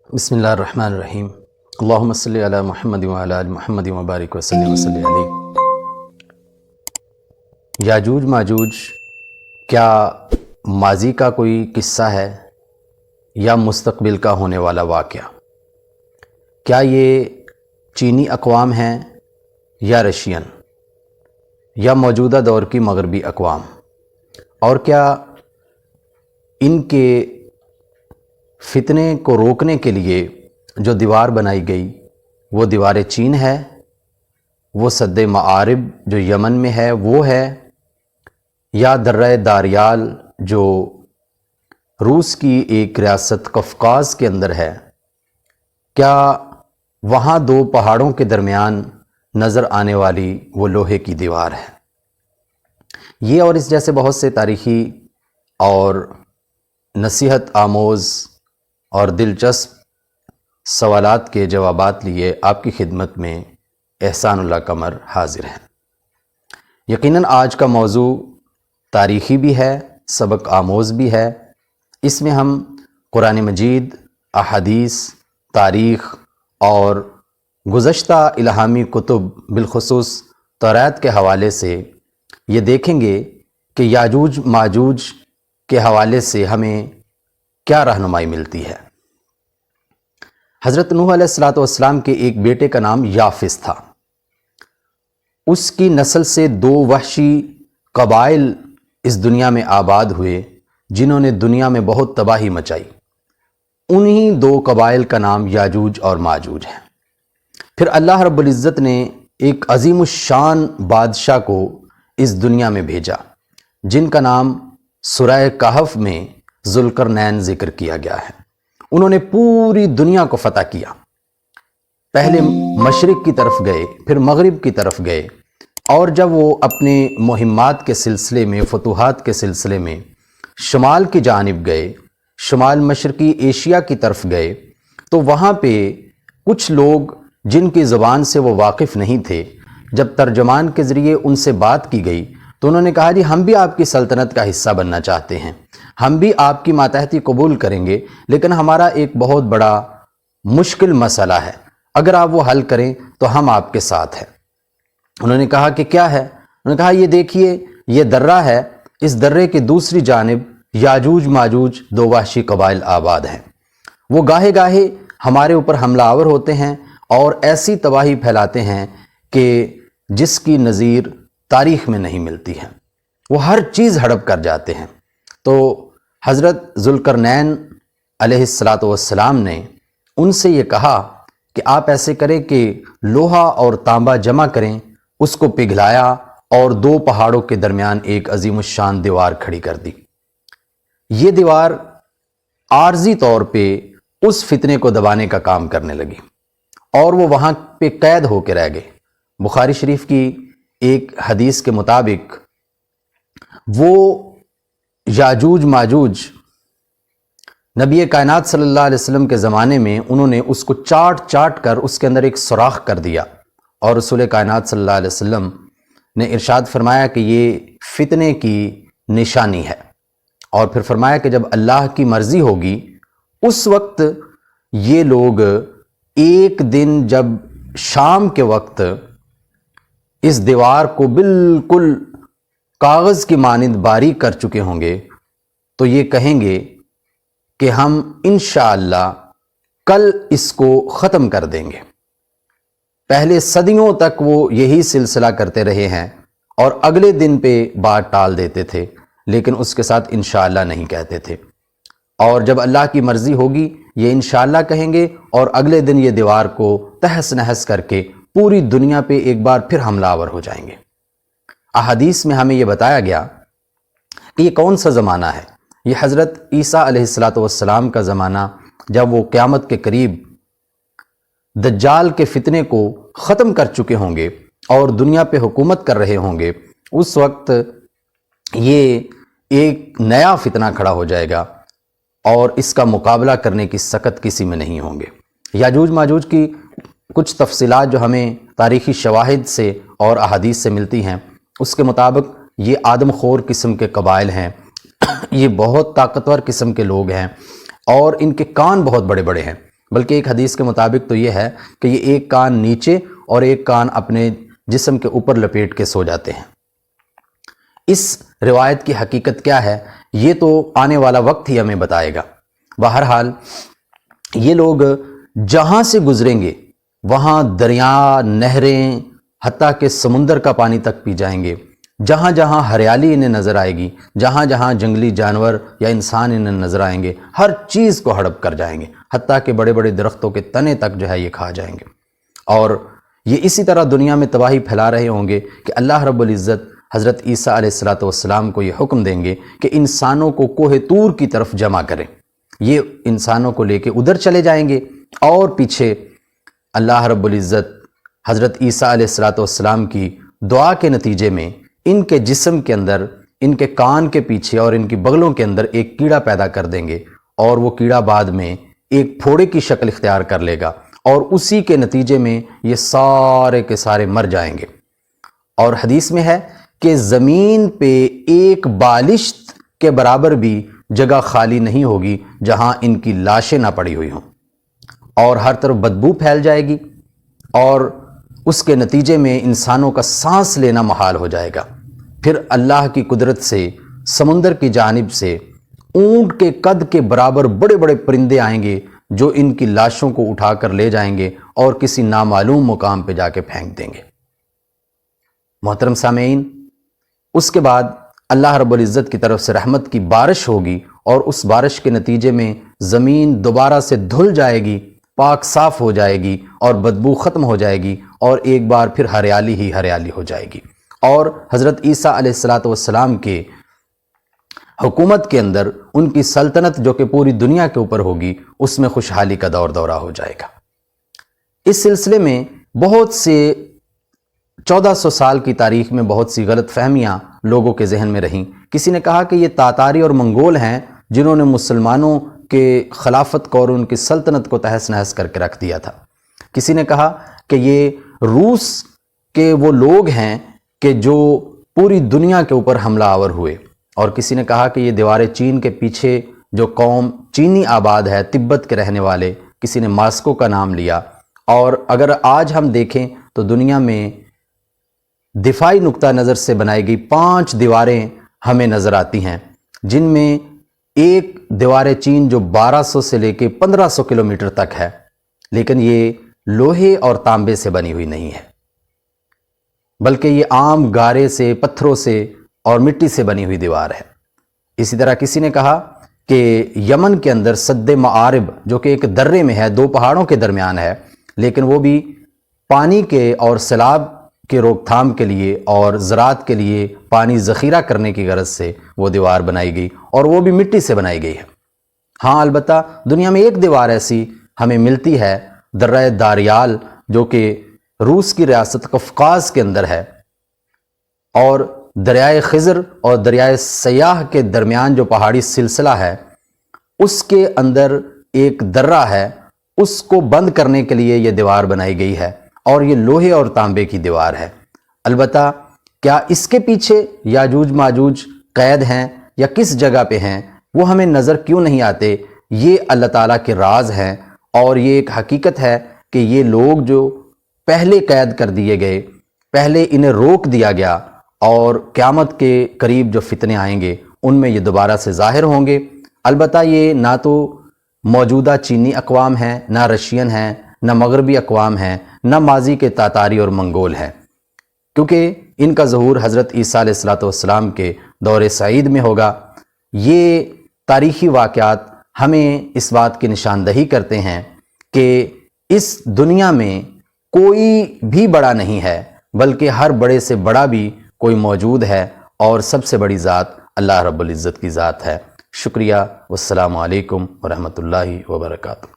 بسم اللہ الرحمن الرحیم اللہم صلی علی محمد وعلی آل محمد وبارک وسلم وصلی علیہ۔ یاجوج ماجوج کیا ماضی کا کوئی قصہ ہے یا مستقبل کا ہونے والا واقعہ؟ کیا یہ چینی اقوام ہیں یا رشین یا موجودہ دور کی مغربی اقوام؟ اور کیا ان کے فتنے کو روکنے کے لیے جو دیوار بنائی گئی وہ دیوار چین ہے، وہ سد معارب جو یمن میں ہے وہ ہے، یا درہ داریال جو روس کی ایک ریاست قفقاز کے اندر ہے؟ کیا وہاں دو پہاڑوں کے درمیان نظر آنے والی وہ لوہے کی دیوار ہے؟ یہ اور اس جیسے بہت سے تاریخی اور نصیحت آموز اور دلچسپ سوالات کے جوابات لیے آپ کی خدمت میں احسان اللہ قمر حاضر ہیں۔ یقیناً آج کا موضوع تاریخی بھی ہے، سبق آموز بھی ہے۔ اس میں ہم قرآن مجید، احادیث، تاریخ اور گزشتہ الہامی کتب بالخصوص توریت کے حوالے سے یہ دیکھیں گے کہ یاجوج ماجوج کے حوالے سے ہمیں کیا رہنمائی ملتی ہے۔ حضرت نوح علیہ السلام کے ایک بیٹے کا نام یافس تھا۔ اس کی نسل سے دو وحشی قبائل اس دنیا میں آباد ہوئے جنہوں نے دنیا میں بہت تباہی مچائی۔ انہی دو قبائل کا نام یاجوج اور ماجوج ہے۔ پھر اللہ رب العزت نے ایک عظیم الشان بادشاہ کو اس دنیا میں بھیجا جن کا نام سورہ کہف میں ذوالقرنین ذکر کیا گیا ہے۔ انہوں نے پوری دنیا کو فتح کیا۔ پہلے مشرق کی طرف گئے، پھر مغرب کی طرف گئے، اور جب وہ اپنے مہمات کے سلسلے میں، فتوحات کے سلسلے میں شمال کی جانب گئے، شمال مشرقی ایشیا کی طرف گئے، تو وہاں پہ کچھ لوگ جن کی زبان سے وہ واقف نہیں تھے، جب ترجمان کے ذریعے ان سے بات کی گئی تو انہوں نے کہا جی ہم بھی آپ کی سلطنت کا حصہ بننا چاہتے ہیں، ہم بھی آپ کی ماتحتی قبول کریں گے، لیکن ہمارا ایک بہت بڑا مشکل مسئلہ ہے، اگر آپ وہ حل کریں تو ہم آپ کے ساتھ ہیں۔ انہوں نے کہا کہ کیا ہے؟ انہوں نے کہا یہ دیکھیے، یہ درہ ہے، اس درے کی دوسری جانب یاجوج ماجوج دو وحشی قبائل آباد ہیں۔ وہ گاہے گاہے ہمارے اوپر حملہ آور ہوتے ہیں اور ایسی تباہی پھیلاتے ہیں کہ جس کی نظیر تاریخ میں نہیں ملتی ہے، وہ ہر چیز ہڑپ کر جاتے ہیں۔ تو حضرت ذوالقرنین علیہ السلام نے ان سے یہ کہا کہ آپ ایسے کریں کہ لوہا اور تانبا جمع کریں، اس کو پگھلایا اور دو پہاڑوں کے درمیان ایک عظیم الشان دیوار کھڑی کر دی۔ یہ دیوار عارضی طور پہ اس فتنے کو دبانے کا کام کرنے لگی اور وہ وہاں پہ قید ہو کے رہ گئے۔ بخاری شریف کی ایک حدیث کے مطابق وہ یاجوج ماجوج نبی کائنات صلی اللہ علیہ وسلم کے زمانے میں انہوں نے اس کو چاٹ کر اس کے اندر ایک سوراخ کر دیا، اور رسول کائنات صلی اللہ علیہ وسلم نے ارشاد فرمایا کہ یہ فتنے کی نشانی ہے، اور پھر فرمایا کہ جب اللہ کی مرضی ہوگی اس وقت یہ لوگ ایک دن جب شام کے وقت اس دیوار کو بالکل کاغذ کی مانند باریک کر چکے ہوں گے تو یہ کہیں گے کہ ہم انشاءاللہ کل اس کو ختم کر دیں گے۔ پہلے صدیوں تک وہ یہی سلسلہ کرتے رہے ہیں اور اگلے دن پہ بات ٹال دیتے تھے، لیکن اس کے ساتھ انشاءاللہ نہیں کہتے تھے، اور جب اللہ کی مرضی ہوگی یہ انشاءاللہ کہیں گے اور اگلے دن یہ دیوار کو تہس نہس کر کے پوری دنیا پہ ایک بار پھر حملہ آور ہو جائیں گے۔ احادیث میں ہمیں یہ بتایا گیا کہ یہ کون سا زمانہ ہے؟ یہ حضرت عیسیٰ علیہ السلام کا زمانہ، جب وہ قیامت کے قریب دجال کے فتنے کو ختم کر چکے ہوں گے اور دنیا پہ حکومت کر رہے ہوں گے، اس وقت یہ ایک نیا فتنہ کھڑا ہو جائے گا اور اس کا مقابلہ کرنے کی سکت کسی میں نہیں ہوں گے۔ یاجوج ماجوج کی کچھ تفصیلات جو ہمیں تاریخی شواہد سے اور احادیث سے ملتی ہیں، اس کے مطابق یہ آدم خور قسم کے قبائل ہیں، یہ بہت طاقتور قسم کے لوگ ہیں اور ان کے کان بہت بڑے بڑے ہیں، بلکہ ایک حدیث کے مطابق تو یہ ہے کہ یہ ایک کان نیچے اور ایک کان اپنے جسم کے اوپر لپیٹ کے سو جاتے ہیں۔ اس روایت کی حقیقت کیا ہے یہ تو آنے والا وقت ہی ہمیں بتائے گا۔ بہرحال یہ لوگ جہاں سے گزریں گے وہاں دریا، نہریں، حتیٰ کہ سمندر کا پانی تک پی جائیں گے۔ جہاں جہاں ہریالی انہیں نظر آئے گی، جہاں جہاں جنگلی جانور یا انسان انہیں نظر آئیں گے، ہر چیز کو ہڑپ کر جائیں گے، حتیٰ کہ بڑے بڑے درختوں کے تنے تک جو ہے یہ کھا جائیں گے۔ اور یہ اسی طرح دنیا میں تباہی پھیلا رہے ہوں گے کہ اللہ رب العزت حضرت عیسیٰ علیہ السلام کو یہ حکم دیں گے کہ انسانوں کو کوہ طور کی طرف جمع کریں۔ یہ انسانوں کو لے کے ادھر چلے جائیں گے اور پیچھے اللہ رب العزت حضرت عیسیٰ علیہ السلام کی دعا کے نتیجے میں ان کے جسم کے اندر، ان کے کان کے پیچھے اور ان کی بغلوں کے اندر ایک کیڑا پیدا کر دیں گے، اور وہ کیڑا بعد میں ایک پھوڑے کی شکل اختیار کر لے گا، اور اسی کے نتیجے میں یہ سارے کے سارے مر جائیں گے۔ اور حدیث میں ہے کہ زمین پہ ایک بالشت کے برابر بھی جگہ خالی نہیں ہوگی جہاں ان کی لاشیں نہ پڑی ہوئی ہوں، اور ہر طرف بدبو پھیل جائے گی، اور اس کے نتیجے میں انسانوں کا سانس لینا محال ہو جائے گا۔ پھر اللہ کی قدرت سے سمندر کی جانب سے اونٹ کے قد کے برابر بڑے بڑے پرندے آئیں گے جو ان کی لاشوں کو اٹھا کر لے جائیں گے اور کسی نامعلوم مقام پہ جا کے پھینک دیں گے۔ محترم سامعین، اس کے بعد اللہ رب العزت کی طرف سے رحمت کی بارش ہوگی، اور اس بارش کے نتیجے میں زمین دوبارہ سے دھل جائے گی، پاک صاف ہو جائے گی، اور بدبو ختم ہو جائے گی، اور ایک بار پھر ہریالی ہی ہریالی ہو جائے گی، اور حضرت عیسیٰ علیہ السلام کے حکومت کے اندر ان کی سلطنت جو کہ پوری دنیا کے اوپر ہوگی، اس میں خوشحالی کا دور دورہ ہو جائے گا۔ اس سلسلے میں بہت سے 1400 سال کی تاریخ میں بہت سی غلط فہمیاں لوگوں کے ذہن میں رہیں۔ کسی نے کہا کہ یہ تاتاری اور منگول ہیں جنہوں نے مسلمانوں کے خلافت کو اور ان کی سلطنت کو تہس نہس کر کے رکھ دیا تھا۔ کسی نے کہا کہ یہ روس کے وہ لوگ ہیں کہ جو پوری دنیا کے اوپر حملہ آور ہوئے، اور کسی نے کہا کہ یہ دیوار چین کے پیچھے جو قوم چینی آباد ہے، تبت کے رہنے والے، کسی نے ماسکو کا نام لیا۔ اور اگر آج ہم دیکھیں تو دنیا میں دفاعی نقطہ نظر سے بنائی گئی 5 دیواریں ہمیں نظر آتی ہیں، جن میں ایک دیوار چین جو 1200 سے لے کے 1500 کلومیٹر تک ہے، لیکن یہ لوہے اور تانبے سے بنی ہوئی نہیں ہے، بلکہ یہ عام گارے سے، پتھروں سے اور مٹی سے بنی ہوئی دیوار ہے۔ اسی طرح کسی نے کہا کہ یمن کے اندر سد معارب جو کہ ایک درے میں ہے، 2 پہاڑوں کے درمیان ہے، لیکن وہ بھی پانی کے اور سیلاب کے روک تھام کے لیے اور زراعت کے لیے پانی ذخیرہ کرنے کی غرض سے وہ دیوار بنائی گئی، اور وہ بھی مٹی سے بنائی گئی ہے۔ ہاں، البتہ دنیا میں ایک دیوار ایسی ہمیں ملتی ہے، درہ داریال، جو کہ روس کی ریاست قفقاز کے اندر ہے، اور دریائے خضر اور دریائے سیاح کے درمیان جو پہاڑی سلسلہ ہے اس کے اندر ایک درہ ہے، اس کو بند کرنے کے لیے یہ دیوار بنائی گئی ہے، اور یہ لوہے اور تانبے کی دیوار ہے۔ البتہ کیا اس کے پیچھے یاجوج ماجوج قید ہیں یا کس جگہ پہ ہیں وہ ہمیں نظر کیوں نہیں آتے؟ یہ اللہ تعالیٰ کے راز ہیں، اور یہ ایک حقیقت ہے کہ یہ لوگ جو پہلے قید کر دیے گئے، پہلے انہیں روک دیا گیا، اور قیامت کے قریب جو فتنے آئیں گے ان میں یہ دوبارہ سے ظاہر ہوں گے۔ البتہ یہ نہ تو موجودہ چینی اقوام ہیں، نہ رشین ہیں، نہ مغربی اقوام ہیں، نہ ماضی کے تاتاری اور منگول ہیں، کیونکہ ان کا ظہور حضرت عیسیٰ علیہ السلام کے دور سعید میں ہوگا۔ یہ تاریخی واقعات ہمیں اس بات کی نشاندہی کرتے ہیں کہ اس دنیا میں کوئی بھی بڑا نہیں ہے، بلکہ ہر بڑے سے بڑا بھی کوئی موجود ہے، اور سب سے بڑی ذات اللہ رب العزت کی ذات ہے۔ شکریہ، والسلام علیکم ورحمۃ اللہ وبرکاتہ۔